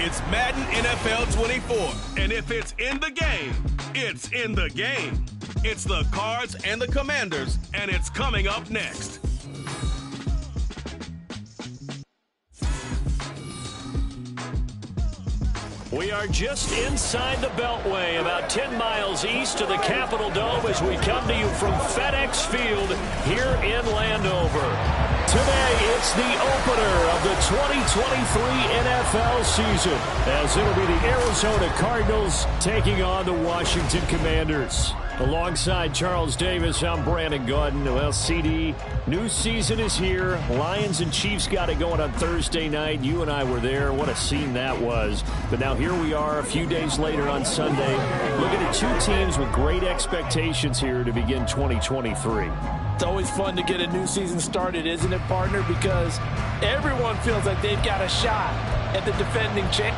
It's Madden NFL 24, and if it's in the game, it's in the game. It's the Cards and the Commanders, and it's coming up next. We are just inside the Beltway, about 10 miles east of the Capitol Dome as we come to you from FedEx Field here in Landover. Today, it's the opener of the 2023 NFL season, as it'll be the Arizona Cardinals taking on the Washington Commanders. Alongside Charles Davis, I'm Brandon Gaudin. Well, CD, new season is here. Lions and Chiefs got it going on Thursday night. You and I were there. What a scene that was. But now here we are a few days later on Sunday, looking at two teams with great expectations here to begin 2023. It's always fun to get a new season started, isn't it, partner? Because everyone feels like they've got a shot at the defending champ.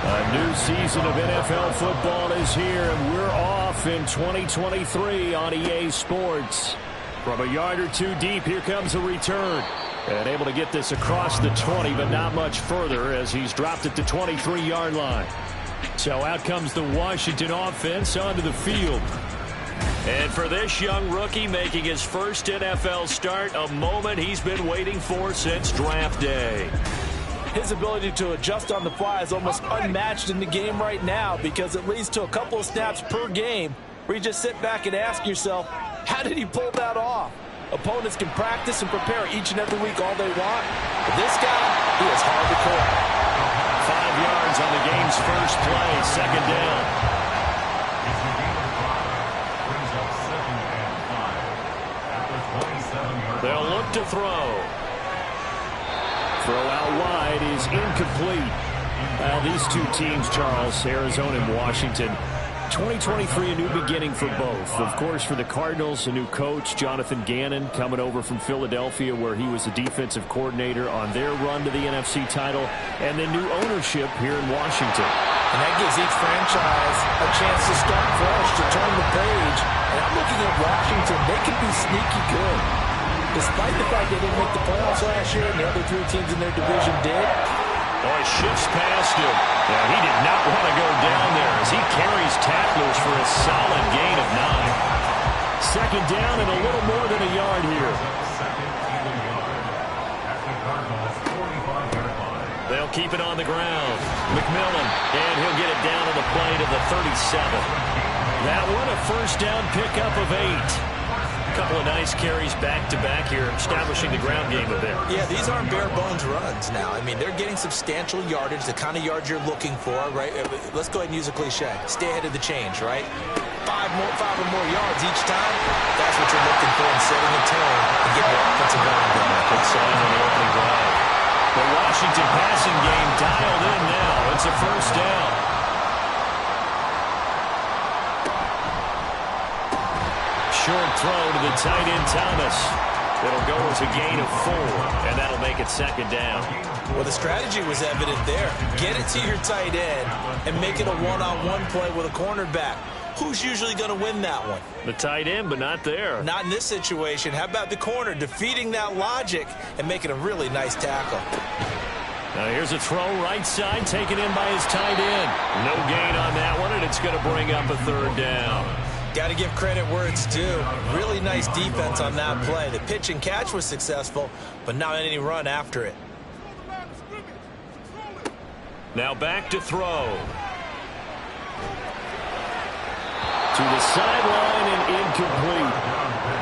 A new season of NFL football is here, and we're off in 2023 on EA Sports. From a yard or two deep, here comes a return. And able to get this across the 20, but not much further as he's dropped it to 23-yard line. So out comes the Washington offense onto the field. And for this young rookie making his first NFL start, a moment he's been waiting for since draft day. His ability to adjust on the fly is almost unmatched in the game right now, because it leads to a couple of snaps per game where you just sit back and ask yourself, how did he pull that off? Opponents can practice and prepare each and every week all they want, but this guy, he is hard to call. 5 yards on the game's first play, second down. They'll look to throw. Throw out wide is incomplete. Well, these two teams, Charles, Arizona and Washington, 2023, a new beginning for both. Of course, for the Cardinals, a new coach, Jonathan Gannon, coming over from Philadelphia, where he was the defensive coordinator on their run to the NFC title, and then new ownership here in Washington. And that gives each franchise a chance to start fresh, to turn the page. And I'm looking at Washington. They can be sneaky good. Despite the fact they didn't make the playoffs last year and the other three teams in their division did. Oh, he shifts past him. Yeah, he did not want to go down there as he carries tacklers for a solid gain of 9. Second down and a little more than a yard here. They'll keep it on the ground. McMillan, and he'll get it down to the play to the 37. That one, a first down pickup of 8. Couple of nice carries back-to-back here, establishing the ground game a bit. Yeah, these aren't bare-bones runs now. I mean, they're getting substantial yardage, the kind of yards you're looking for, right? Let's go ahead and use a cliche. Stay ahead of the change, right? 5 or more yards each time. That's what you're looking for in setting a tone and getting your offensive line going. Good sign on the opening drive. The Washington passing game dialed in now. It's a first down. Short throw to the tight end, Thomas. It'll go as a gain of 4, and that'll make it second down. Well, the strategy was evident there. Get it to your tight end and make it a one-on-one play with a cornerback. Who's usually going to win that one? The tight end, but not there. Not in this situation. How about the corner defeating that logic and making a really nice tackle? Now here's a throw right side taken in by his tight end. No gain on that one, and it's going to bring up a third down. Got to give credit where it's due. Really nice defense on that play. The pitch and catch was successful, but not any run after it. Now back to throw. To the sideline and incomplete.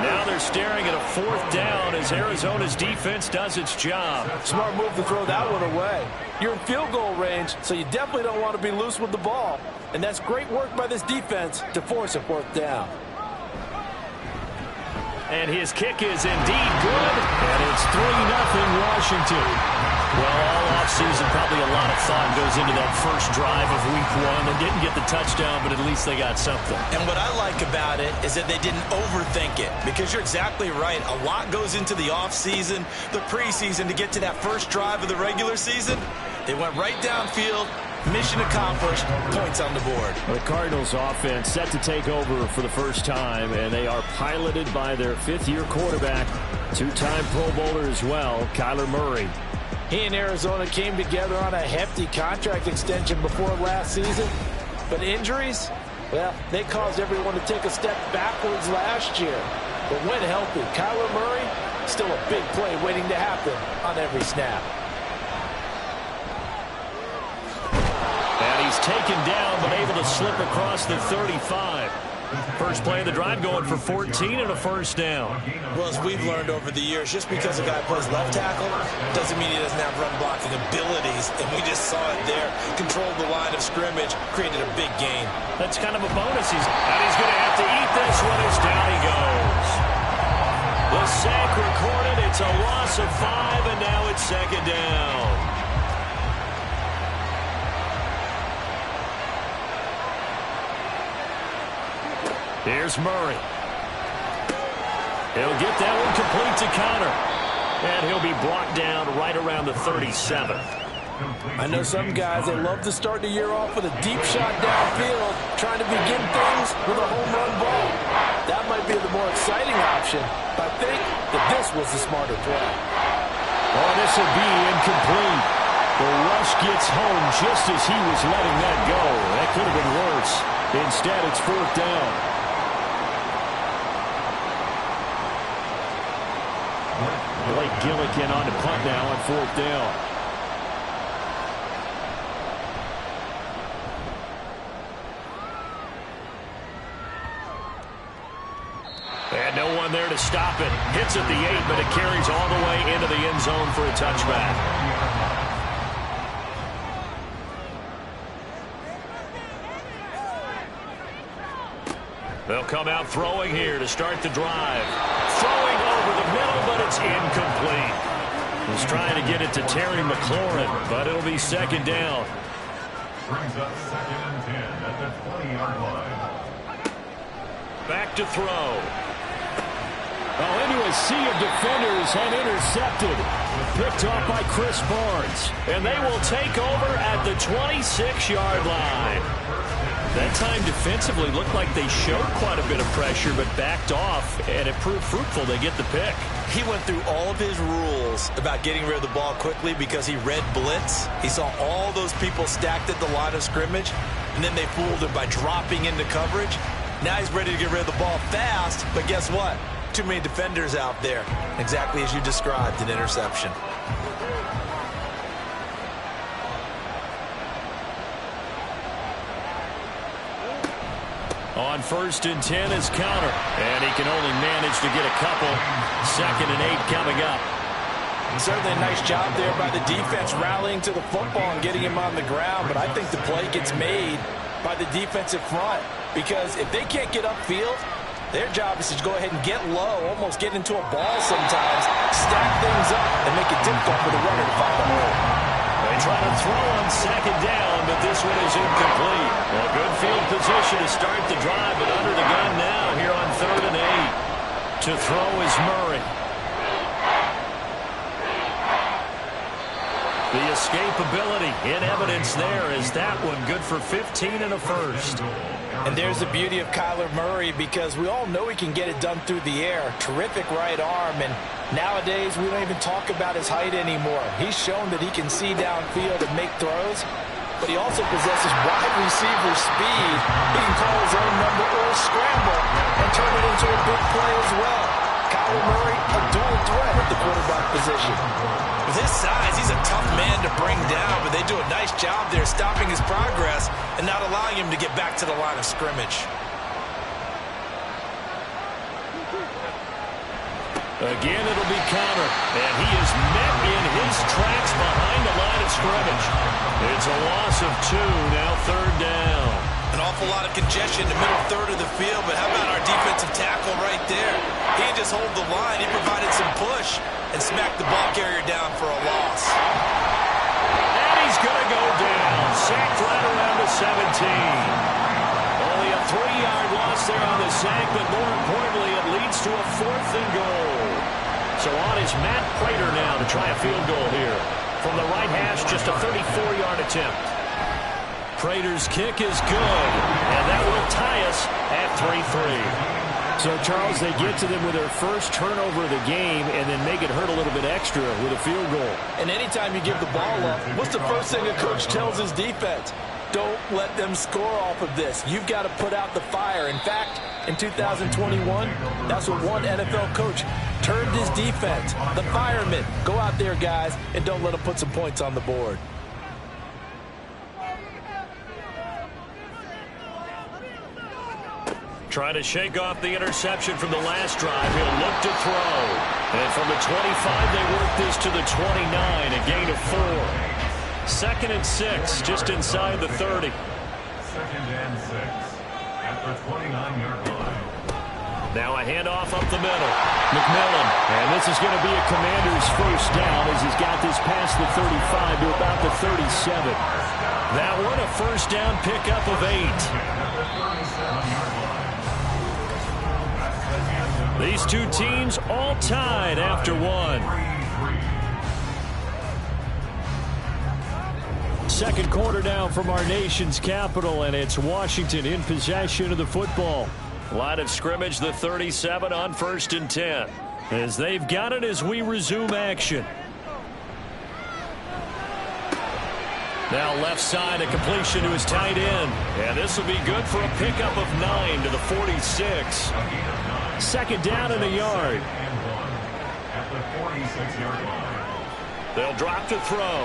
Now they're staring at a 4th down as Arizona's defense does its job. Smart move to throw that one away. You're in field goal range, so you definitely don't want to be loose with the ball. And that's great work by this defense to force a 4th down. And his kick is indeed good. And it's 3-0 Washington. Well, all offseason, probably a lot of thought goes into that first drive of week 1. They didn't get the touchdown, but at least they got something. And what I like about it is that they didn't overthink it, because you're exactly right. A lot goes into the offseason, the preseason, to get to that first drive of the regular season. They went right downfield. Mission accomplished. Points on the board. The Cardinals offense set to take over for the first time, and they are piloted by their 5th-year quarterback, 2-time Pro Bowler as well, Kyler Murray. He and Arizona came together on a hefty contract extension before last season. But injuries, well, they caused everyone to take a step backwards last year. But when healthy, Kyler Murray, still a big play waiting to happen on every snap. And he's taken down, but able to slip across the 35. First play of the drive going for 14 and a first down. Well, as we've learned over the years, just because a guy plays left tackle doesn't mean he doesn't have run blocking abilities. And we just saw it there. Controlled the line of scrimmage, created a big gain. That's kind of a bonus. He's going to have to eat this one as down he goes. The sack recorded. It's a loss of 5, and now it's 2nd down. Here's Murray. He'll get that one complete to Connor. And he'll be brought down right around the 37. I know some guys, they love to start the year off with a deep shot downfield, trying to begin things with a home run ball. That might be the more exciting option, but I think that this was the smarter throw. Oh, this will be incomplete. The rush gets home just as he was letting that go. That could have been worse. Instead, it's 4th down. Blake Gillikin on the punt now on 4th down. And no one there to stop it. Hits at the 8, but it carries all the way into the end zone for a touchback. They'll come out throwing here to start the drive. Throwing over the middle, but it's incomplete. He's trying to get it to Terry McLaurin, but it'll be 2nd down. Brings up 2nd and 10 at the 20-yard line. Back to throw. Oh, into a sea of defenders and intercepted. Picked off by Chris Barnes. And they will take over at the 26-yard line. That time defensively looked like they showed quite a bit of pressure, but backed off, and it proved fruitful. They get the pick. He went through all of his rules about getting rid of the ball quickly because he read blitz. He saw all those people stacked at the line of scrimmage, and then they fooled him by dropping into coverage. Now he's ready to get rid of the ball fast, but guess what? Too many defenders out there. Exactly as you described, an interception. On 1st and 10 is Connor, and he can only manage to get a couple. 2nd and 8 coming up. Certainly a nice job there by the defense rallying to the football and getting him on the ground, but I think the play gets made by the defensive front, because if they can't get upfield, their job is to go ahead and get low, almost get into a ball sometimes, stack things up, and make it difficult for the runner to find a hole. They try to throw on 2nd down, but this one is incomplete. A good field position to start the drive, but under the gun now here on 3rd and 8. To throw is Murray. The escapability in evidence there is that one good for 15 and a first. And there's the beauty of Kyler Murray, because we all know he can get it done through the air. Terrific right arm, and nowadays we don't even talk about his height anymore. He's shown that he can see downfield and make throws, but he also possesses wide receiver speed. He can call his own number or scramble and turn it into a big play as well. Kyler Murray a dual threat at the quarterback position. With his size, he's a tough man to bring down, but they do a nice job there stopping his progress and not allowing him to get back to the line of scrimmage. Again, it'll be counter, and he is met in his tracks behind the line of scrimmage. It's a loss of 2, now third down. An awful lot of congestion in the middle third of the field, but how about our defensive tackle right there? He didn't just hold the line, he provided some push and smacked the ball carrier down for a loss. And he's going to go down, sacked right around the 17. Only a 3-yard loss there on the sack, but more importantly, it leads to a 4th and goal. So on is Matt Prater now to try a field goal here. From the right hash, just a 34-yard attempt. Prater's kick is good, and that will tie us at 3-3. So, Charles, they get to them with their first turnover of the game and then make it hurt a little bit extra with a field goal. And anytime you give the ball up, what's the first thing a coach tells his defense? Don't let them score off of this. You've got to put out the fire. In fact, in 2021, that's what one NFL coach termed his defense. The firemen. Go out there, guys, and don't let them put some points on the board. Trying to shake off the interception from the last drive. He'll look to throw. And from the 25, they work this to the 29, a gain of 4. 2nd and 6, just inside the 30. 2nd and 6 at the 29-yard line. Now a handoff up the middle. McMillan. And this is going to be a Commander's first down as he's got this past the 35 to about the 37. That one a first down pickup of 8. These two teams all tied after 1. Second quarter now from our nation's capital, and it's Washington in possession of the football. Line of scrimmage, the 37 on 1st and 10. As they've got it as we resume action. Now left side, a completion to his tight end. And this will be good for a pickup of 9 to the 46. 2nd down and a yard. At the 46-yard line. They'll drop to throw.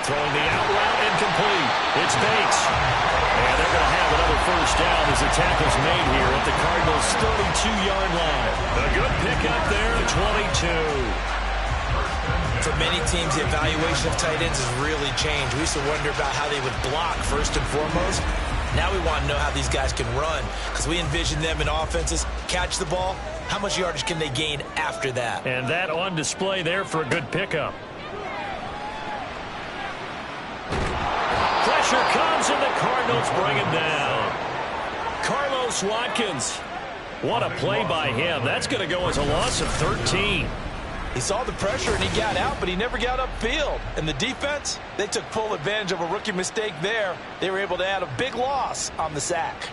Throwing the out route incomplete. It's Bates. And they're going to have another first down as the tackle's made here at the Cardinals' 32-yard line. A good pickup there at 22. For many teams, the evaluation of tight ends has really changed. We used to wonder about how they would block first and foremost. Now we want to know how these guys can run, because we envision them in offenses catch the ball. How much yardage can they gain after that? And that on display there for a good pickup. Pressure comes, and the Cardinals bring him down. Carlos Watkins. What a play by him. That's going to go as a loss of 13. He saw the pressure and he got out, but he never got upfield. And the defense, they took full advantage of a rookie mistake there. They were able to add a big loss on the sack.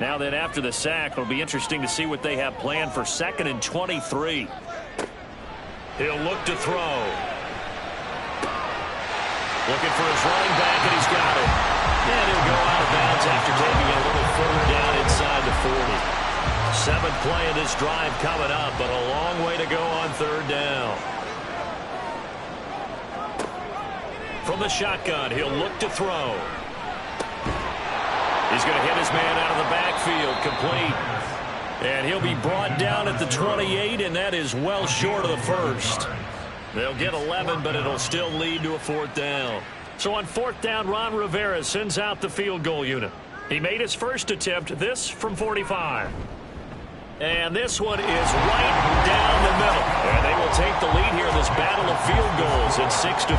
Now then, after the sack, it'll be interesting to see what they have planned for 2nd and 23. He'll look to throw. Looking for his running back, and he's got it. And he'll go out of bounds after taking it a little further down inside the 40. 7th play of this drive coming up, but a long way to go on 3rd down. From the shotgun, he'll look to throw. He's going to hit his man out of the backfield, complete. And he'll be brought down at the 28, and that is well short of the first. They'll get 11, but it'll still lead to a 4th down. So on 4th down, Ron Rivera sends out the field goal unit. He made his first attempt, this from 45. And this one is right down the middle. And they will take the lead here in this battle of field goals at 6-3.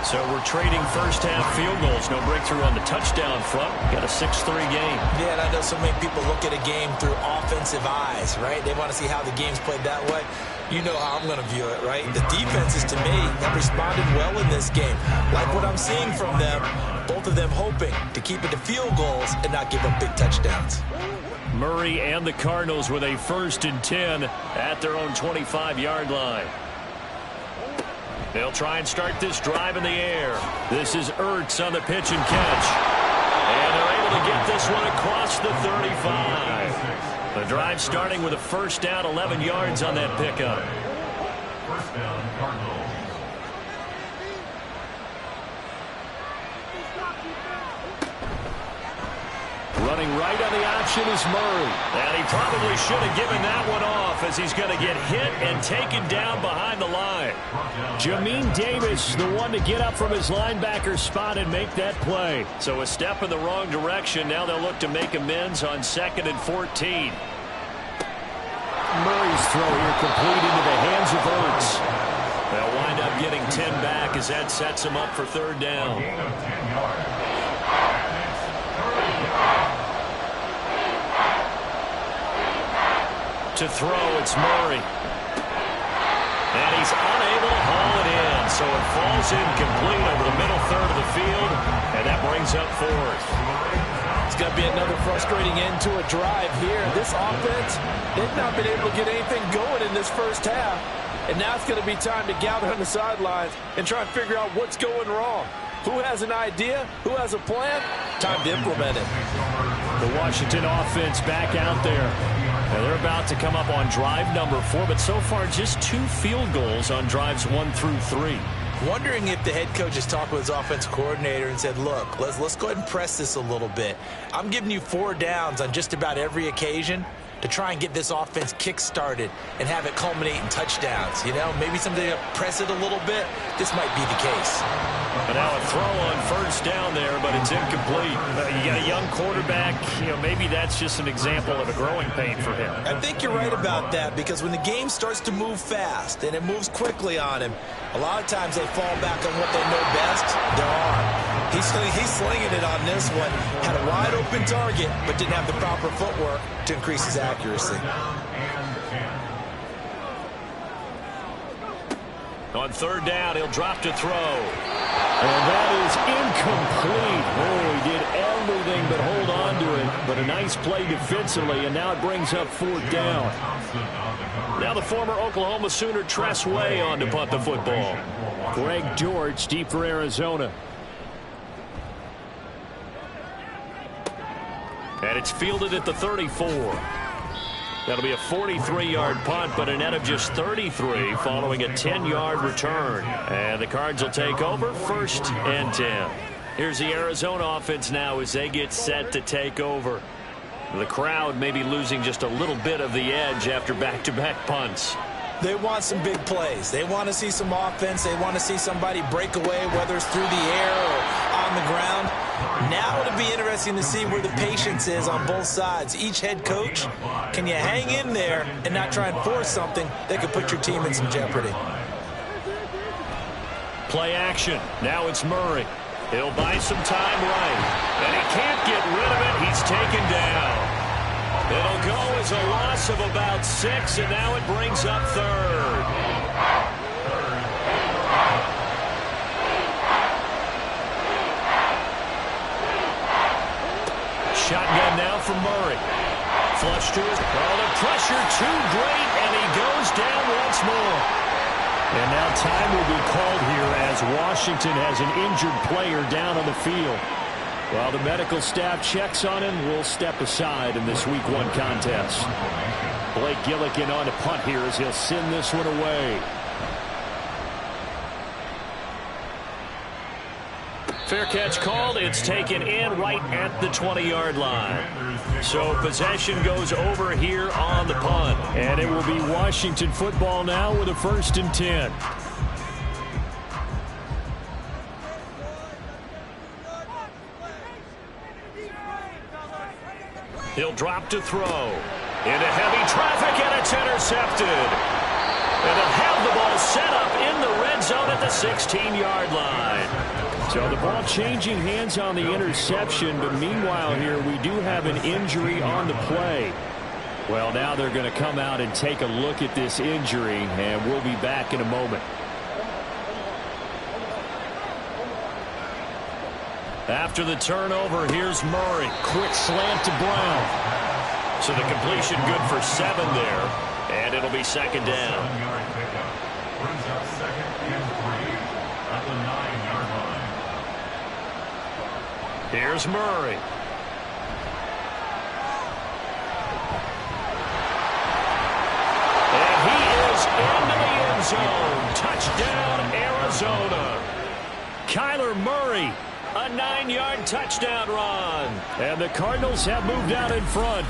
So we're trading first half field goals. No breakthrough on the touchdown front. Got a 6-3 game. Yeah, and I know so many people look at a game through offensive eyes, right? They want to see how the game's played that way. You know how I'm going to view it, right? The defenses, to me, have responded well in this game. Like what I'm seeing from them, both of them hoping to keep it to field goals and not give up big touchdowns. Murray and the Cardinals with a 1st and 10 at their own 25-yard line. They'll try and start this drive in the air. This is Ertz on the pitch and catch. And get this one across the 35. The drive starting with a first down, 11 yards on that pickup. First down, Cardinals. Running right on the option is Murray. And he probably should have given that one off as he's going to get hit and taken down behind the line. Jamin Davis, the one to get up from his linebacker spot and make that play. So a step in the wrong direction. Now they'll look to make amends on 2nd and 14. Murray's throw here complete into the hands of Ertz. They'll wind up getting 10 back as that sets them up for 3rd down. Gain of 10 yards. To throw, it's Murray. And he's unable to haul it in, so it falls incomplete over the middle third of the field, and that brings up 4th. It's going to be another frustrating end to a drive here. This offense, they've not been able to get anything going in this first half, and now it's going to be time to gather on the sidelines and try and figure out what's going wrong. Who has an idea? Who has a plan? Time to implement it. The Washington offense back out there. Now they're about to come up on drive number 4, but so far just 2 field goals on drives 1 through 3. Wondering if the head coach has talked with his offensive coordinator and said, look, let's go ahead and press this a little bit. I'm giving you 4 downs on just about every occasion to try and get this offense kick-started and have it culminate in touchdowns. You know, maybe something to press it a little bit. This might be the case. But now a throw on 1st down there, but it's incomplete. You got a young quarterback. You know, maybe that's just an example of a growing pain for him. I think you're right about that, because when the game starts to move fast and it moves quickly on him, a lot of times they fall back on what they know best, their arm. He's slinging it on this one. Had a wide open target, but didn't have the proper footwork to increase his accuracy. On 3rd down, he'll drop to throw. And that is incomplete. Oh, he did everything but hold on to it. But a nice play defensively, and now it brings up 4th down. Now the former Oklahoma Sooner Tress Way on to punt the football. Greg George deep for Arizona. And it's fielded at the 34. That'll be a 43-yard punt, but a net of just 33 following a 10-yard return. And the Cards will take over 1st and 10. Here's the Arizona offense now as they get set to take over. The crowd may be losing just a little bit of the edge after back-to-back punts. They want some big plays. They want to see some offense. They want to see somebody break away, whether it's through the air or on the ground. Now it'll be interesting to see where the patience is on both sides. Each head coach, can you hang in there and not try and force something that could put your team in some jeopardy? Play action. Now it's Murray. He'll buy some time right. And he can't get rid of it. He's taken down. It'll go as a loss of about 6, and now it brings up 3rd. Shotgun now from Murray. Flush to his... Oh, the pressure too great, and he goes down once more. And now time will be called here as Washington has an injured player down on the field. While the medical staff checks on him, we'll step aside in this Week 1 contest. Blake Gillikin on to punt here as he'll send this one away. Fair catch called. It's taken in right at the 20-yard line. So possession goes over here on the punt. And it will be Washington football now with a 1st and 10. He'll drop to throw. Into heavy traffic, and it's intercepted. And they'll have the ball set up in the red zone at the 16-yard line. So the ball changing hands on the interception, but meanwhile here we do have an injury on the play. Well, now they're going to come out and take a look at this injury, and we'll be back in a moment. After the turnover, here's Murray. Quick slant to Brown. So the completion good for 7 there. And it'll be 2nd down. 7-yard pickup. Brings up 2nd and 3 at the 9-yard line. Here's Murray. into the end zone. Touchdown, Arizona. Kyler Murray, a 9-yard touchdown run. And the Cardinals have moved out in front.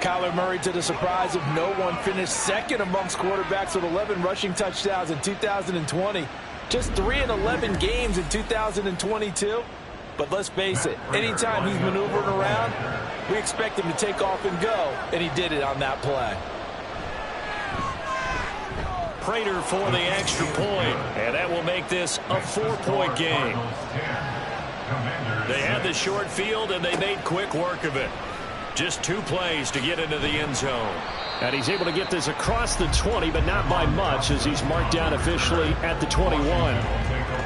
Kyler Murray, to the surprise of no one, finished second amongst quarterbacks with 11 rushing touchdowns in 2020. Just 3 in 11 games in 2022. But let's face it, anytime he's maneuvering around, we expect him to take off and go, and he did it on that play. Prater for the extra point, and that will make this a 4-point game. They had the short field, and they made quick work of it. Just 2 plays to get into the end zone. And he's able to get this across the 20, but not by much, as he's marked down officially at the 21.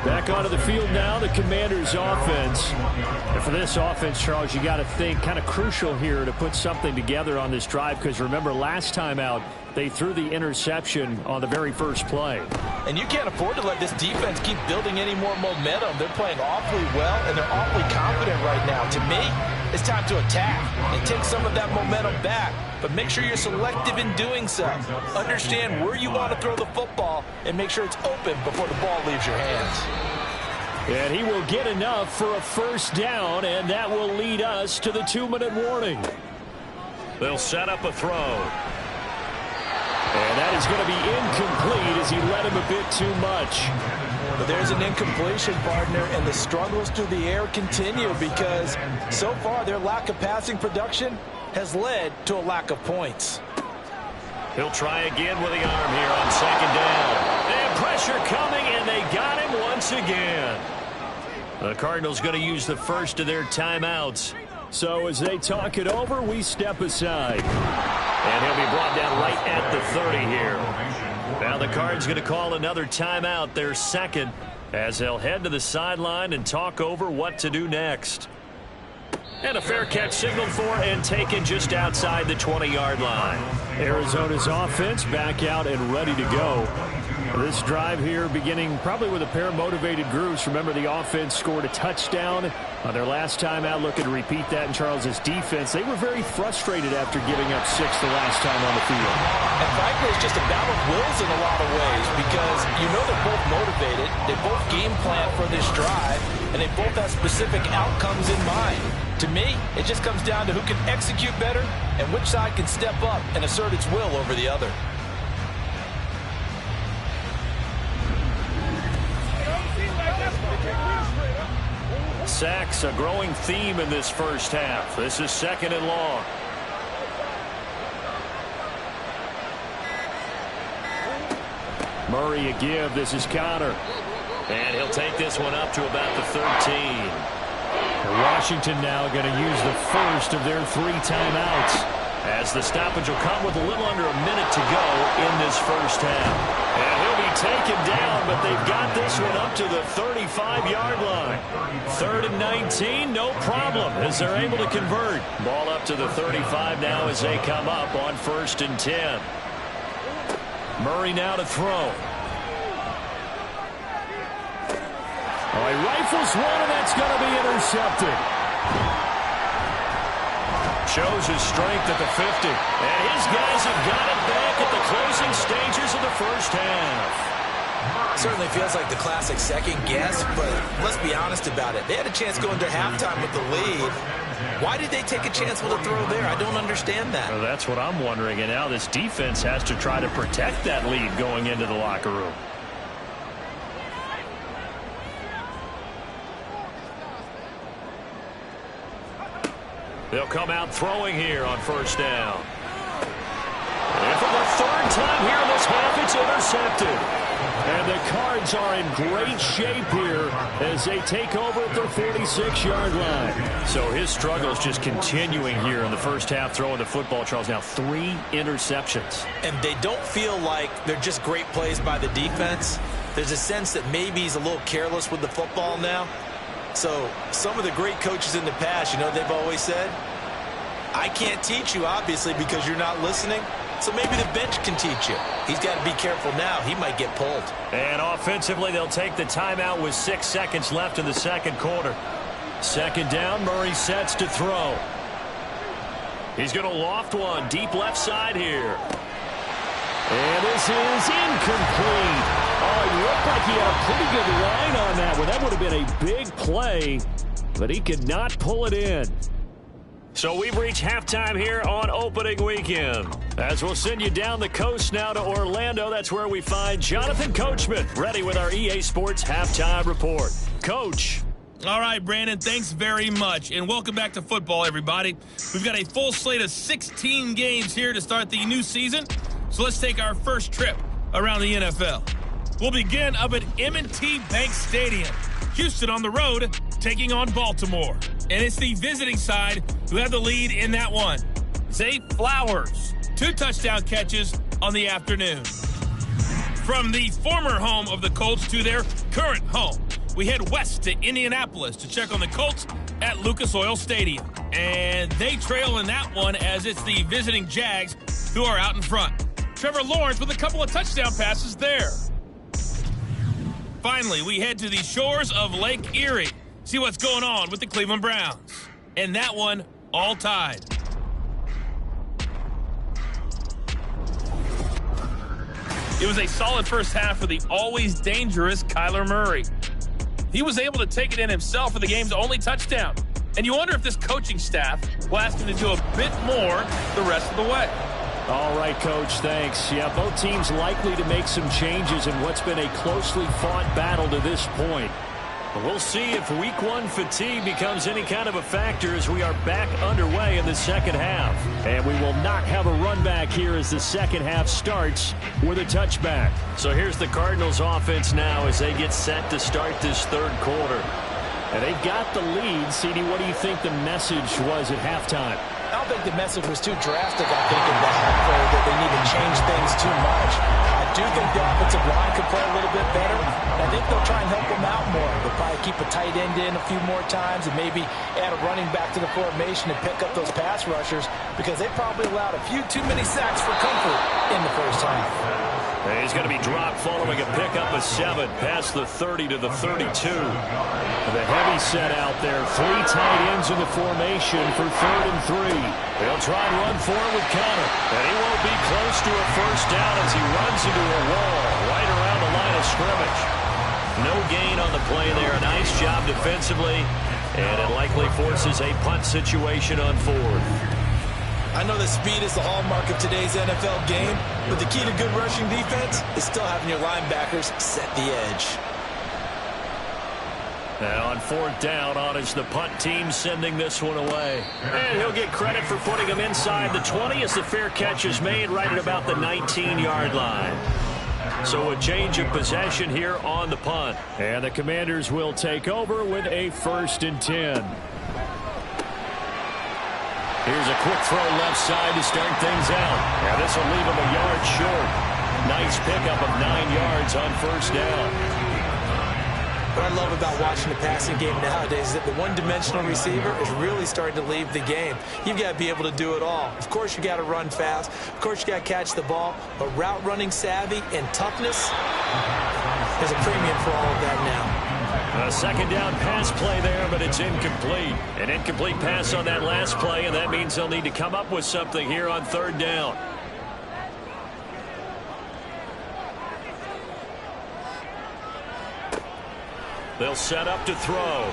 Back onto the field now, the Commanders' offense. And for this offense, Charles, you got to think kind of crucial here to put something together on this drive, because remember, last time out, they threw the interception on the very first play. And you can't afford to let this defense keep building any more momentum. They're playing awfully well, and they're awfully confident right now. To me, it's time to attack and take some of that momentum back. But make sure you're selective in doing so. Understand where you want to throw the football and make sure it's open before the ball leaves your hands. And he will get enough for a first down, and that will lead us to the 2-minute warning. They'll set up a throw. And that is going to be incomplete as he led him a bit too much. But there's an incompletion, partner, and the struggles through the air continue because so far their lack of passing production has led to a lack of points. He'll try again with the arm here on second down. And pressure coming, and they got him once again. The Cardinals going to use the first of their timeouts. So as they talk it over, we step aside. And he'll be brought down right at the 30 here. Now the Cards going to call another timeout, their second, as they'll head to the sideline and talk over what to do next. And a fair catch signaled for and taken just outside the 20-yard line. Arizona's offense back out and ready to go. This drive here beginning probably with a pair of motivated groups. Remember, the offense scored a touchdown on their last time out. Looking to repeat that in Charles's defense. They were very frustrated after giving up 6 the last time on the field. And frankly, it's just a battle of wills in a lot of ways because you know they're both motivated. They both game plan for this drive, and they both have specific outcomes in mind. To me, it just comes down to who can execute better and which side can step up and assert its will over the other. Sacks, a growing theme in this first half. This is second and long. Murray a give. This is Connor. And he'll take this one up to about the 13. Washington now going to use the first of their 3 timeouts, as the stoppage will come with a little under a minute to go in this first half. And he'll be taken down, but they've got this one up to the 35-yard line. 3rd and 19, no problem, as they're able to convert. Ball up to the 35 now as they come up on 1st and 10. Murray now to throw. Oh, he rifles one, and that's going to be intercepted. Shows his strength at the 50. And his guys have got it back at the closing stages of the first half. Certainly feels like the classic second guess, but let's be honest about it. They had a chance going to halftime with the lead. Why did they take a chance with a throw there? I don't understand that. Well, that's what I'm wondering. And now this defense has to try to protect that lead going into the locker room. They'll come out throwing here on 1st down. And for the 3rd time here in this half, it's intercepted. And the Cards are in great shape here as they take over at their 46-yard line. So his struggles just continuing here in the first half throwing the football, Charles. Now 3 interceptions. And they don't feel like they're just great plays by the defense. There's a sense that maybe he's a little careless with the football now. So some of the great coaches in the past, you know, they've always said, I can't teach you, obviously, because you're not listening. So maybe the bench can teach you. He's got to be careful now. He might get pulled. And offensively, they'll take the timeout with 6 seconds left in the second quarter. 2nd down, Murray sets to throw. He's going to loft one deep left side here. And this is incomplete. Oh, it looked like he had a pretty good line on that one. That would have been a big play, but he could not pull it in. So we've reached halftime here on opening weekend. As we'll send you down the coast now to Orlando, that's where we find Jonathan Coachman ready with our EA Sports halftime report. Coach. All right, Brandon, thanks very much. And welcome back to football, everybody. We've got a full slate of 16 games here to start the new season. So let's take our first trip around the NFL. We'll begin up at M&T Bank Stadium. Houston on the road, taking on Baltimore. And it's the visiting side who have the lead in that one. Zay Flowers, 2 touchdown catches on the afternoon. From the former home of the Colts to their current home, we head west to Indianapolis to check on the Colts at Lucas Oil Stadium. And they trail in that one as it's the visiting Jags who are out in front. Trevor Lawrence with a couple of touchdown passes there. Finally, we head to the shores of Lake Erie. See what's going on with the Cleveland Browns. And that one all tied. It was a solid first half for the always dangerous Kyler Murray. He was able to take it in himself for the game's only touchdown. And you wonder if this coaching staff will ask him to do a bit more the rest of the way. All right, Coach, thanks. Yeah, both teams likely to make some changes in what's been a closely fought battle to this point. But we'll see if Week 1 fatigue becomes any kind of a factor as we are back underway in the second half. And we will not have a run back here as the second half starts with a touchback. So here's the Cardinals offense now as they get set to start this third quarter. And they've got the lead. CD, what do you think the message was at halftime? I don't think the message was too drastic, I think, in that they need to change things too much. I do think the offensive line could play a little bit better. I think they'll try and help them out more. They'll probably keep a tight end in a few more times and maybe add a running back to the formation and pick up those pass rushers because they probably allowed a few too many sacks for comfort in the first half. And he's going to be dropped following a pickup of 7 past the 30 to the 32. The heavy set out there. 3 tight ends in the formation for 3rd and 3. They'll try and run for it with Conner. And he won't be close to a first down as he runs into a wall right around the line of scrimmage. No gain on the play there. A nice job defensively. And it likely forces a punt situation on 4th. I know that speed is the hallmark of today's NFL game, but the key to good rushing defense is still having your linebackers set the edge. Now on 4th down, on is the punt team sending this one away. And he'll get credit for putting him inside the 20 as the fair catch is made right at about the 19-yard line. So a change of possession here on the punt. And the Commanders will take over with a 1st and 10. Here's a quick throw left side to start things out. Now this will leave him a yard short. Nice pickup of 9 yards on 1st down. What I love about watching the passing game nowadays is that the one-dimensional receiver is really starting to leave the game. You've got to be able to do it all. Of course, you got to run fast. Of course, you got to catch the ball. But route running savvy and toughness is a premium for all of that now. A 2nd down pass play there, but it's incomplete. An incomplete pass on that last play, and that means they'll need to come up with something here on 3rd down. They'll set up to throw.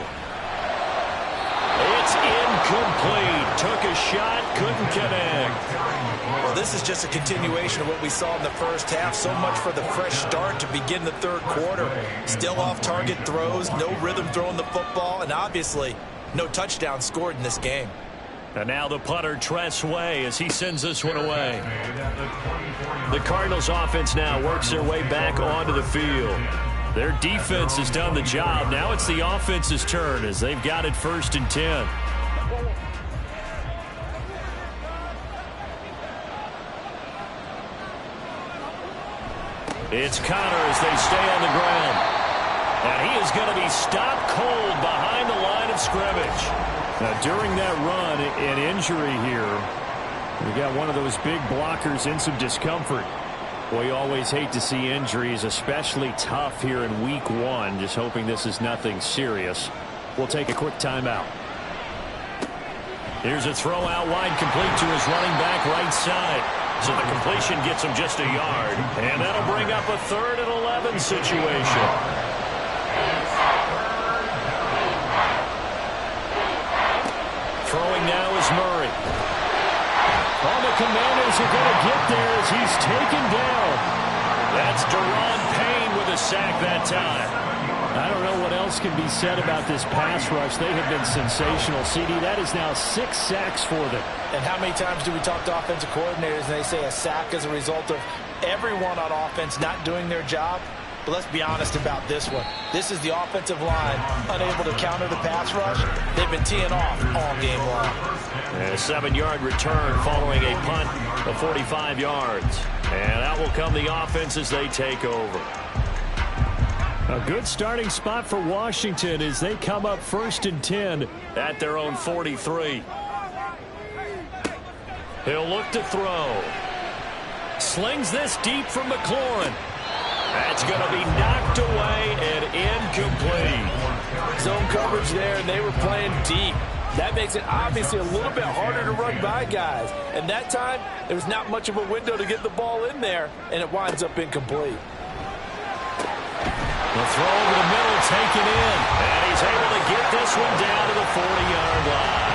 It's incomplete. Took a shot, couldn't connect. Well, this is just a continuation of what we saw in the first half. So much for the fresh start to begin the third quarter. Still off-target throws, no rhythm throwing the football, and obviously no touchdown scored in this game. And now the punter, Tress Way, as he sends this one away. The Cardinals offense now works their way back onto the field. Their defense has done the job. Now it's the offense's turn as they've got it 1st and 10. It's Conner as they stay on the ground. And he is going to be stopped cold behind the line of scrimmage. Now, during that run, an injury here. We got one of those big blockers in some discomfort. Boy, you always hate to see injuries, especially tough here in Week 1. Just hoping this is nothing serious. We'll take a quick timeout. Here's a throw out wide, complete to his running back right side. So the completion gets him just a yard. And that'll bring up a 3rd and 11 situation. Throwing now is Murray. All the Commanders are going to get there as he's taken down. That's Deron Payne with a sack that time. I don't know what else can be said about this pass rush. They have been sensational. CD, that is now 6 sacks for them. And how many times do we talk to offensive coordinators and they say a sack is a result of everyone on offense not doing their job? But let's be honest about this one. This is the offensive line unable to counter the pass rush. They've been teeing off all game long. And a 7-yard return following a punt of 45 yards. And out will come the offense as they take over. A good starting spot for Washington as they come up 1st and 10 at their own 43. He'll look to throw. Slings this deep from McLaurin. That's going to be knocked away and incomplete. Zone coverage there, and they were playing deep. That makes it obviously a little bit harder to run by guys. And that time, there was not much of a window to get the ball in there, and it winds up incomplete. The throw over the middle, taken in. And he's able to get this one down to the 40-yard line.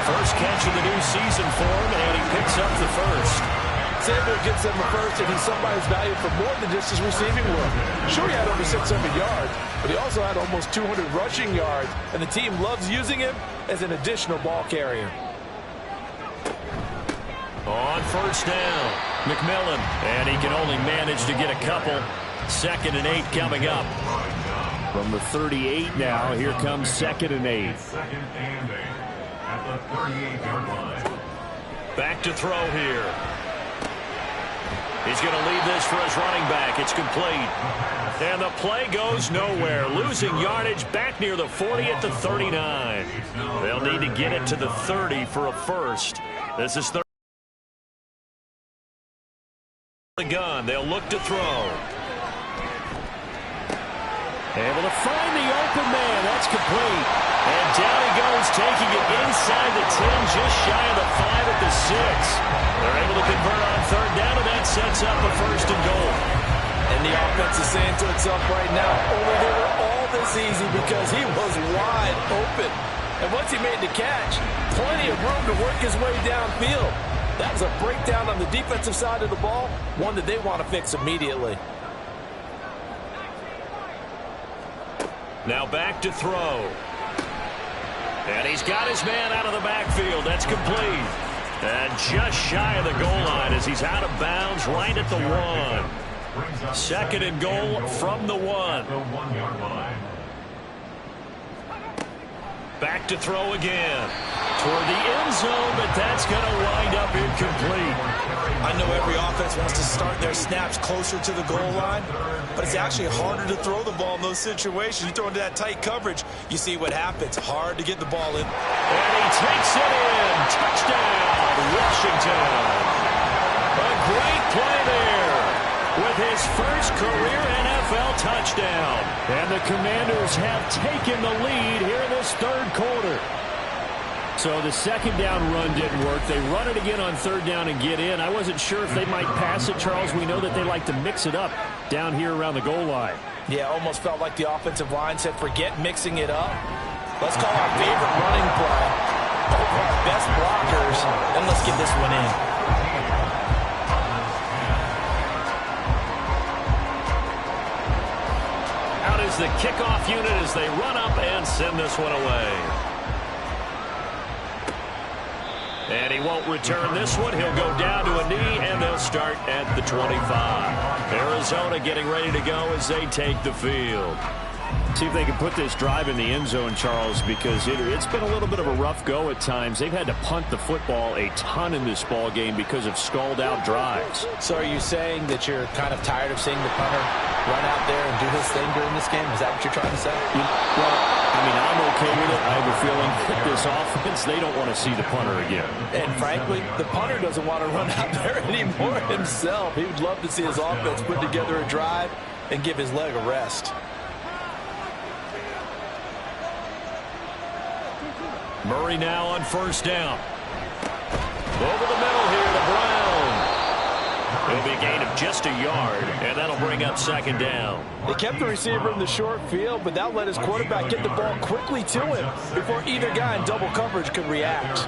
First catch of the new season for him, and he picks up the first. Samuel gets him the first, and he's somebody's valued for more than just his receiving work. Sure, he had over 600 yards, but he also had almost 200 rushing yards, and the team loves using him as an additional ball carrier. On first down, McMillan, and he can only manage to get a couple. 2nd and 8 coming up. From the 38 now, here comes 2nd and 8. 2nd and 8 at the 38-yard line. Back to throw here. He's going to leave this for his running back. It's complete. And the play goes nowhere. Losing yardage back near the 40 at the 39. They'll need to get it to the 30 for a first. This is third. The gun. They'll look to throw. Able to find the open man. That's complete. And down he goes, taking it inside the 10, just shy of the 5 at the 6. They're able to convert on 3rd down, and that sets up a 1st and goal. And the offense is saying to itself right now, only they were all this easy because he was wide open. And once he made the catch, plenty of room to work his way downfield. That was a breakdown on the defensive side of the ball, one that they want to fix immediately. Now back to throw. And he's got his man out of the backfield. That's complete. And just shy of the goal line as he's out of bounds right at the 1. 2nd and goal from the 1. Back to throw again. Toward the end zone, but that's going to wind up incomplete. I know every offense wants to start their snaps closer to the goal line, but it's actually harder to throw the ball in those situations. You throw into that tight coverage, you see what happens. Hard to get the ball in. And he takes it in. Touchdown, Washington. A great play there with his first career NFL touchdown. And the Commanders have taken the lead here in this 3rd quarter. So the 2nd down run didn't work. They run it again on 3rd down and get in. I wasn't sure if they might pass it, Charles. We know that they like to mix it up down here around the goal line. Yeah, almost felt like the offensive line said, forget mixing it up. Let's call our favorite running play over our best blockers, and let's get this one in. Out is the kickoff unit as they run up and send this one away. And he won't return this one. He'll go down to a knee, and they'll start at the 25. Arizona getting ready to go as they take the field. See if they can put this drive in the end zone, Charles, because it's been a little bit of a rough go at times. They've had to punt the football a ton in this ball game because of stalled-out drives. So are you saying that you're kind of tired of seeing the punter run out there and do his thing during this game? Is that what you're trying to say? Well, I mean, I'm okay with it. I have a feeling that this offense, they don't want to see the punter again. And frankly, the punter doesn't want to run out there anymore himself. He would love to see his offense put together a drive and give his leg a rest. Murray now on first down. Over the middle here to Brown. It'll be a gain of just a yard, and that'll bring up second down. They kept the receiver in the short field, but that let his quarterback get the ball quickly to him before either guy in double coverage could react.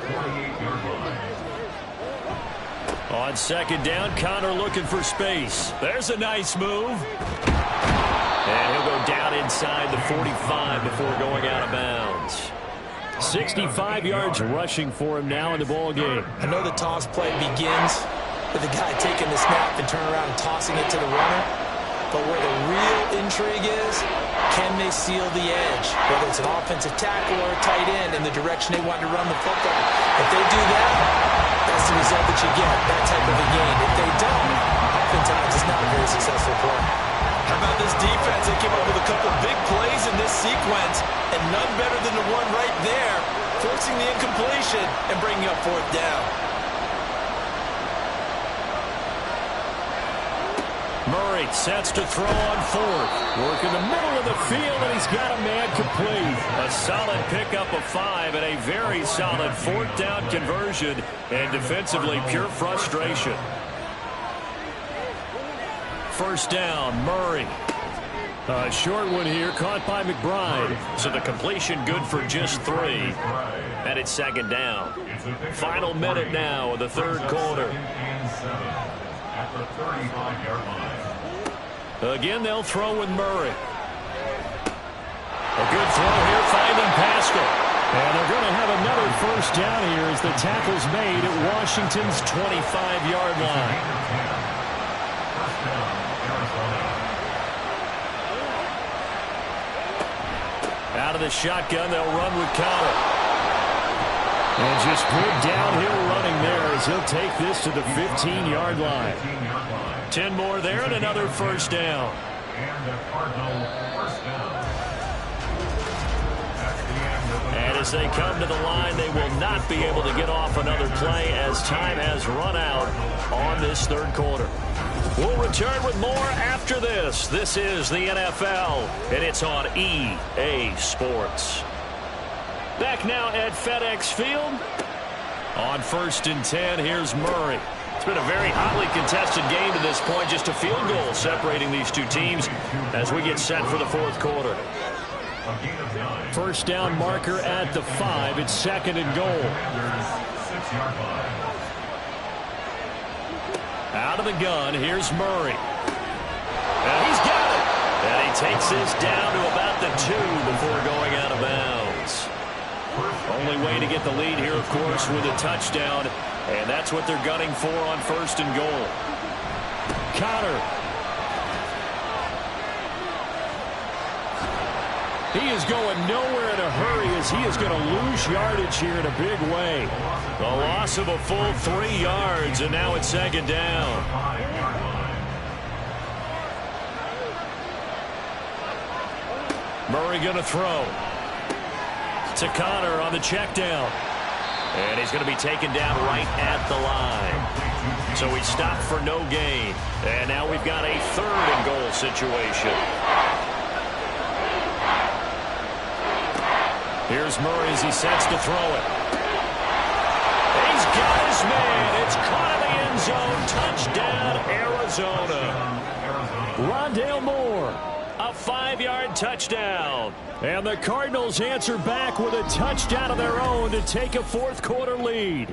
On second down, Connor looking for space. There's a nice move. And he'll go down inside the 45 before going out of bounds. 65 yards rushing for him now in the ball game. I know the toss play begins with the guy taking the snap and turning around and tossing it to the runner. But where the real intrigue is, can they seal the edge? Whether it's an offensive tackle or a tight end in the direction they want to run the football. If they do that, that's the result that you get, that type of a gain. If they don't, oftentimes it's not a very successful play. How about this defense? They came up with a couple big plays in this sequence, and none better than the one right there, forcing the incompletion and bringing up fourth down. Murray sets to throw on fourth. Work in the middle of the field, and he's got a man complete. A solid pickup of 5 and a very solid fourth down conversion, and defensively pure frustration. First down, Murray. A short one here, caught by McBride. So the completion good for just 3. And it's second down. Final minute now of the third quarter. At the 35-yard line. Again, they'll throw with Murray. A good throw here, finding Pascal. And they're going to have another first down here as the tackle's made at Washington's 25-yard line. Out of the shotgun, they'll run with Connor. And just good downhill running there as he'll take this to the 15-yard line. 10 more there and another first down. And the Cardinals first down. And as they come to the line, they will not be able to get off another play as time has run out on this third quarter. We'll return with more after this. This is the NFL, and it's on EA Sports. Back now at FedEx Field. On 1st and 10, here's Murray. It's been a very hotly contested game to this point. Just a field goal separating these two teams as we get set for the fourth quarter. First down marker at the 5. It's second and goal. Out of the gun, here's Murray. And he's got it. And he takes this down to about the 2 before going out of bounds. Only way to get the lead here, of course, with a touchdown. And that's what they're gunning for on 1st and goal. Connor. He is going nowhere in a hurry as he is going to lose yardage here in a big way. The loss of a full 3 yards, and now it's second down. Murray going to throw. To Connor on the check down. And he's going to be taken down right at the line. So he stopped for no gain. And now we've got a 3rd and goal situation. Here's Murray as he sets to throw it. He's got his man. It's caught in the end zone. Touchdown, Arizona. Rondale Moore. A 5-yard touchdown. And the Cardinals answer back with a touchdown of their own to take a fourth quarter lead.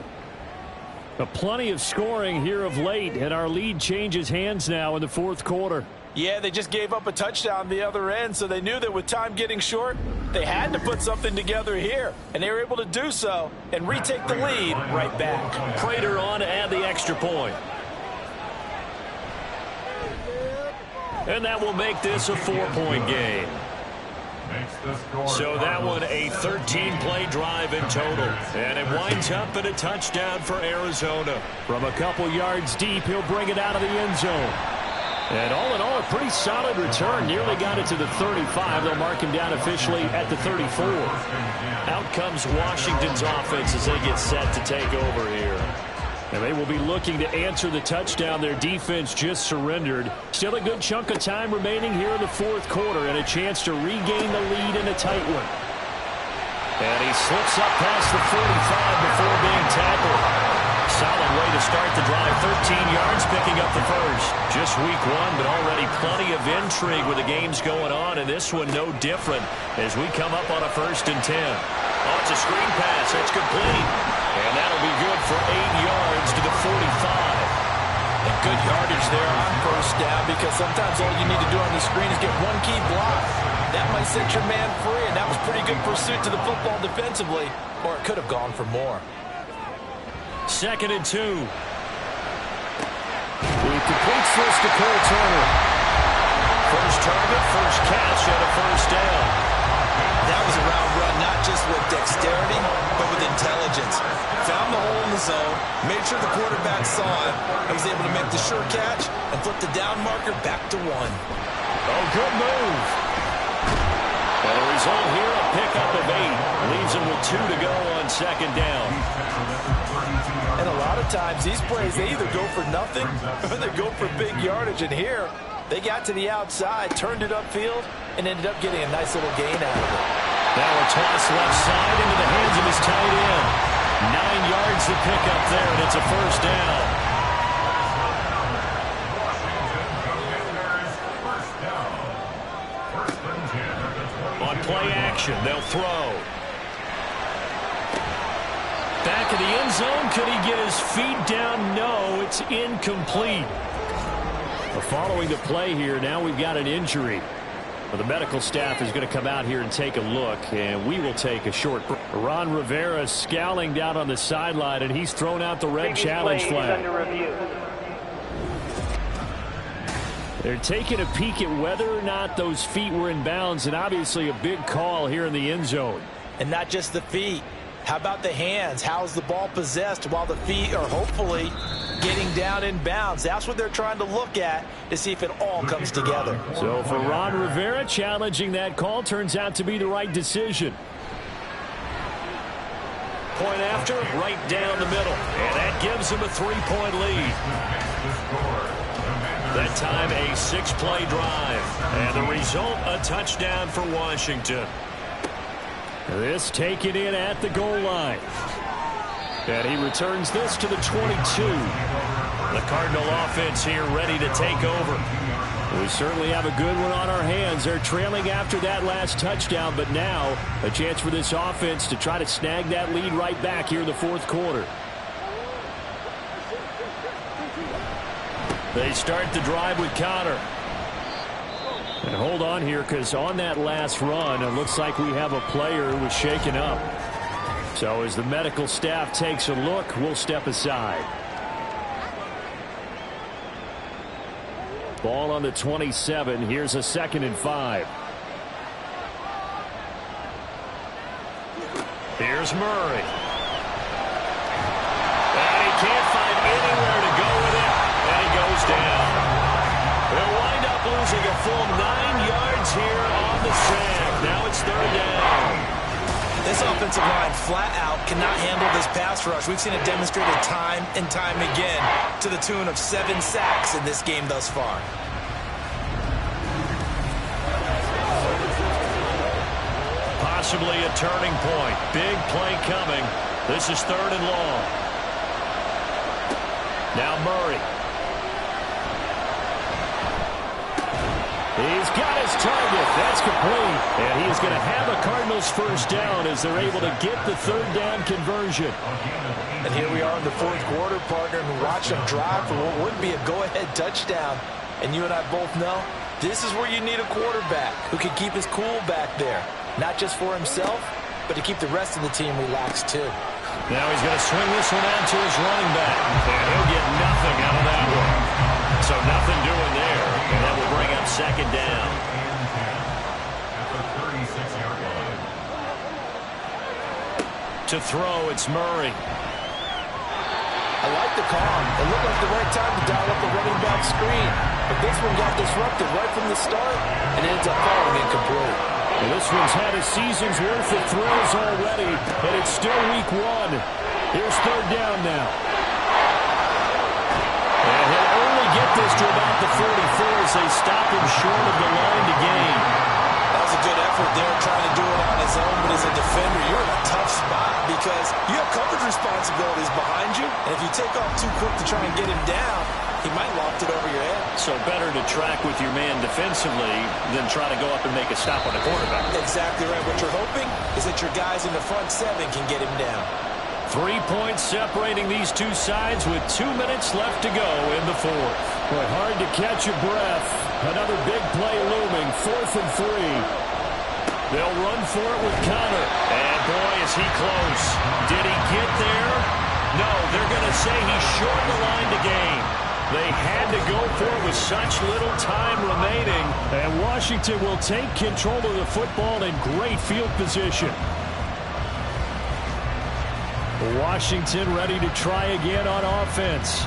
Plenty of scoring here of late, and our lead changes hands now in the fourth quarter. Yeah, they just gave up a touchdown the other end, so they knew that with time getting short, they had to put something together here, and they were able to do so and retake the lead right back. Prater on to add the extra point. And that will make this a 4-point game. So that one a 13-play drive in total. And it winds up in a touchdown for Arizona. From a couple yards deep, he'll bring it out of the end zone. And all in all, a pretty solid return. Nearly got it to the 35. They'll mark him down officially at the 34. Out comes Washington's offense as they get set to take over here. And they will be looking to answer the touchdown their defense just surrendered. Still a good chunk of time remaining here in the fourth quarter and a chance to regain the lead in a tight one. And he slips up past the 45 before being tackled. Solid way to to start the drive. 13 yards, picking up the first. Just week one, but already plenty of intrigue with the games going on, and this one no different as we come up on a 1st and 10. Oh, it's a screen pass. That's complete. And that'll be good for 8 yards to the 45. And good yardage there on 1st down, because sometimes all you need to do on the screen is get one key block. That might set your man free, and that was pretty good pursuit to the football defensively, or it could have gone for more. 2nd and 2. He completes this to Cole Turner. First target, first catch, and a 1st down. That was a route run, not just with dexterity, but with intelligence. Found the hole in the zone, made sure the quarterback saw it, and was able to make the sure catch and flip the down marker back to 1. Oh, good move. And the result here, a pickup of 8. Leaves him with 2 to go on 2nd down. And a lot of times, these plays, they either go for nothing or they go for big yardage. And here, they got to the outside, turned it upfield, and ended up getting a nice little gain out of it. Now a toss left side into the hands of his tight end. 9 yards to pick up there, and it's a 1st down. On play action, they'll throw. Back of the end zone, could he get his feet down? No, it's incomplete. Following the play here, now we've got an injury. Well, the medical staff is going to come out here and take a look, and we will take a short break. Ron Rivera scowling down on the sideline, and he's thrown out the red challenge flag. They're taking a peek at whether or not those feet were in bounds, and obviously a big call here in the end zone. And not just the feet. How about the hands? How's the ball possessed while the feet are hopefully getting down in bounds? That's what they're trying to look at to see if it all comes together. So for Ron Rivera, challenging that call turns out to be the right decision. Point after, right down the middle. And that gives him a 3-point lead. That time a 6-play drive. And the result, a touchdown for Washington. This taken in at the goal line. And he returns this to the 22. The Cardinal offense here ready to take over. We certainly have a good one on our hands. They're trailing after that last touchdown, but now a chance for this offense to try to snag that lead right back here in the 4th quarter. They start the drive with Connor. And hold on here, because on that last run, it looks like we have a player who was shaken up. So as the medical staff takes a look, we'll step aside. Ball on the 27. Here's a 2nd and 5. Here's Murray. And he can't find anywhere to go with it. And he goes down. They'll wind up losing a full 9 yards here on the sack. Now it's 3rd down. This offensive line flat out cannot handle this pass rush. We've seen it demonstrated time and time again to the tune of 7 sacks in this game thus far. Possibly a turning point. Big play coming. This is 3rd and long. Now Murray. He's got his target. That's complete. And he's going to have a Cardinals 1st down as they're able to get the 3rd down conversion. And here we are in the 4th quarter, partner, and watch them drive for what would be a go-ahead touchdown. And you and I both know this is where you need a quarterback who can keep his cool back there. Not just for himself, but to keep the rest of the team relaxed, too. Now he's going to swing this one out to his running back. And he'll get nothing out of that one. So nothing doing there. And that will bring up 2nd down. To throw, it's Murray. I like the call. It looked like the right time to dial up the running back screen. But this one got disrupted right from the start and ends up falling incomplete. Well, this one's had a season's worth of throws already, and it's still week 1. Here's 3rd down now. And he'll only get this to about the 44 as they stop him short of the line to gain. That was a good effort effort there trying to do it on his own, but as a defender, you're in a tough spot because you have coverage responsibilities behind you, and if you take off too quick to try and get him down, he might loft it over your head. So better to track with your man defensively than try to go up and make a stop on the quarterback. Exactly right. What you're hoping is that your guys in the front seven can get him down. 3 points separating these two sides with 2 minutes left to go in the fourth. But hard to catch your breath. Another big play looming, 4th and 3. They'll run for it with Connor. And boy, is he close. Did he get there? No, they're going to say he's short the line to gain. They had to go for it with such little time remaining. And Washington will take control of the football in great field position. Washington ready to try again on offense.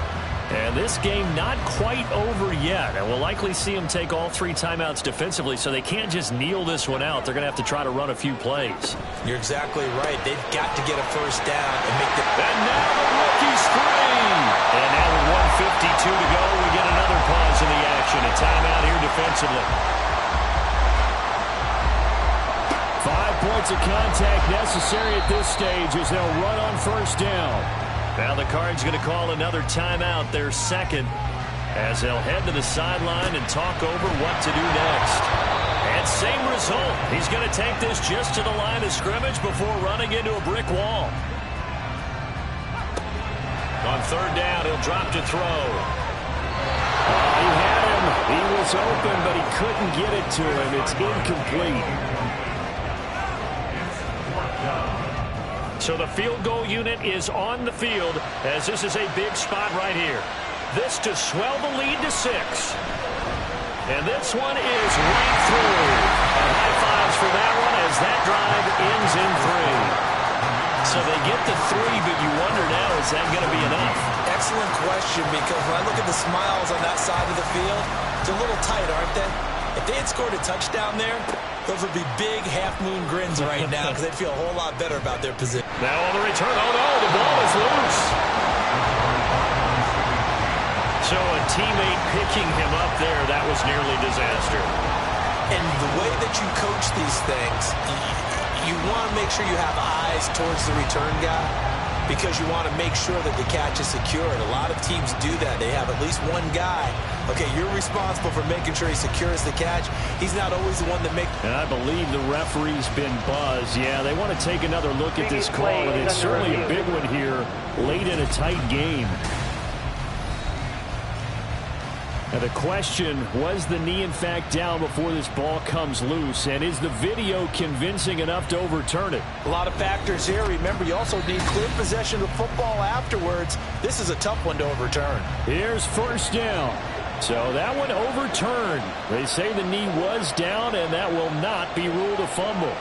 And this game not quite over yet. And we'll likely see them take all 3 timeouts defensively, so they can't just kneel this one out. They're going to have to try to run a few plays. You're exactly right. They've got to get a first down and make the... And now the rookie's free. And now with 1:52 to go, we get another pause in the action. A timeout here defensively. 5 points of contact necessary at this stage as they'll run on first down. Now the Cards going to call another timeout, their second, as they'll head to the sideline and talk over what to do next. And same result. He's going to take this just to the line of scrimmage before running into a brick wall. On third down, he'll drop to throw. He had him. He was open, but he couldn't get it to him. It's incomplete. So the field goal unit is on the field as this is a big spot right here. This to swell the lead to 6. And this one is right through. And high fives for that one as that drive ends in 3. So they get to 3, but you wonder now, is that going to be enough? Excellent question, because when I look at the smiles on that side of the field, it's a little tight, aren't they? If they had scored a touchdown there, those would be big half-moon grins right now because they'd feel a whole lot better about their position. Now on the return. Oh, no, the ball is loose. So a teammate picking him up there, that was nearly disaster. And the way that you coach these things, you want to make sure you have eyes towards the return guy because you want to make sure that the catch is secure. And a lot of teams do that. They have at least one guy. Okay, you're responsible for making sure he secures the catch. He's not always the one that makes... And I believe the referee's been buzzed. Yeah, they want to take another look at this call, and it's certainly a big one here late in a tight game. Now the question, was the knee in fact down before this ball comes loose? And is the video convincing enough to overturn it? A lot of factors here. Remember, you also need clear possession of football afterwards. This is a tough one to overturn. Here's first down. So that one overturned. They say the knee was down, and that will not be ruled a fumble.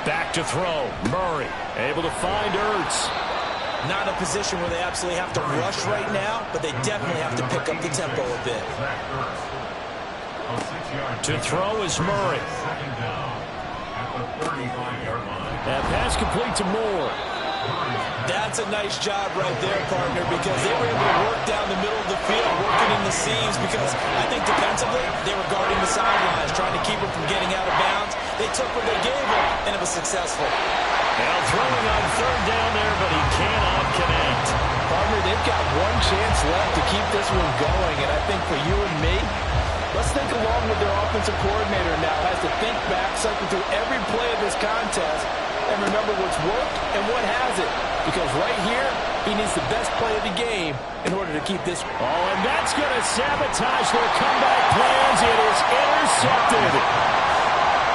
Back to throw. Murray able to find Ertz. Not in a position where they absolutely have to rush right now, but they definitely have to pick up the tempo a bit. To throw is Murray. That pass complete to Moore. That's a nice job right there, partner, because they were able to work down the middle of the field, working in the seams, because I think defensively they were guarding the sidelines, trying to keep him from getting out of bounds. They took what they gave him, and it was successful. Now throwing on third down there, but he cannot connect. Partner, they've got one chance left to keep this one going, and I think for you and me, let's think along with their offensive coordinator now, has to think back, cycle through every play of this contest, and remember what's worked and what hasn't. Because right here, he needs the best play of the game in order to keep this. Oh, and that's going to sabotage their comeback plans. It is intercepted.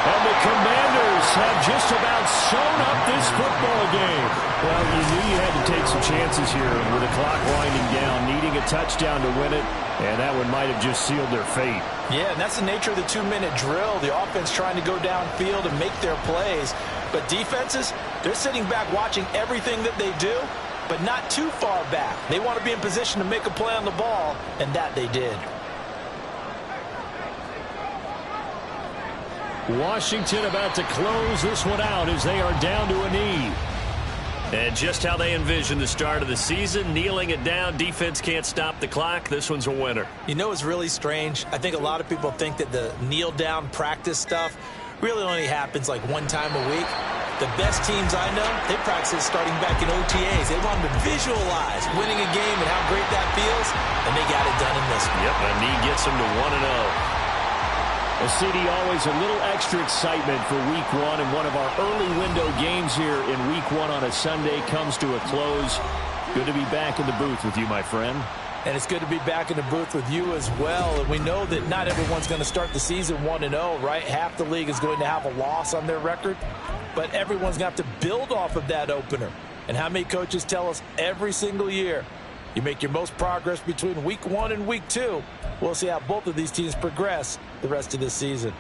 And the Commanders have just about sewn up this football game. Well, you knew you had to take some chances here with the clock winding down, needing a touchdown to win it, and that one might have just sealed their fate. Yeah, and that's the nature of the 2-minute drill. The offense trying to go downfield and make their plays. But defenses, they're sitting back watching everything that they do, but not too far back. They want to be in position to make a play on the ball, and that they did. Washington about to close this one out as they are down to a knee. And just how they envision the start of the season, kneeling it down, defense can't stop the clock. This one's a winner. You know, it's really strange. I think a lot of people think that the kneel-down practice stuff really only happens like one time a week. The best teams I know, they practice starting back in OTAs. They want them to visualize winning a game and how great that feels, and they got it done in this one. Yep, and knee gets them to 1-0. Well, CD, always a little extra excitement for Week 1, and one of our early window games here in Week 1 on a Sunday comes to a close. Good to be back in the booth with you, my friend. And it's good to be back in the booth with you as well. And we know that not everyone's going to start the season 1-0, right? Half the league is going to have a loss on their record, but everyone's going to have to build off of that opener. And how many coaches tell us every single year, you make your most progress between Week 1 and Week 2. We'll see how both of these teams progress the rest of this season.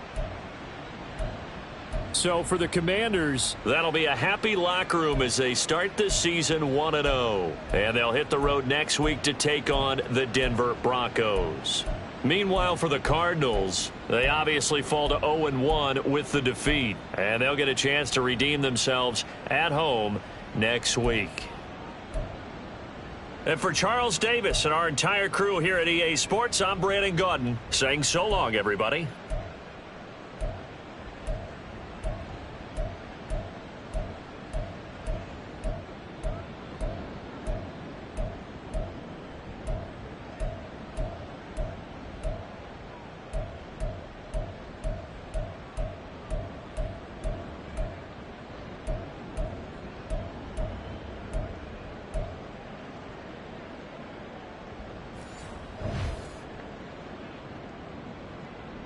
So for the Commanders, that'll be a happy locker room as they start this season 1-0. And they'll hit the road next week to take on the Denver Broncos. Meanwhile, for the Cardinals, they obviously fall to 0-1 with the defeat. And they'll get a chance to redeem themselves at home next week. And for Charles Davis and our entire crew here at EA Sports, I'm Brandon Gaudin saying so long, everybody.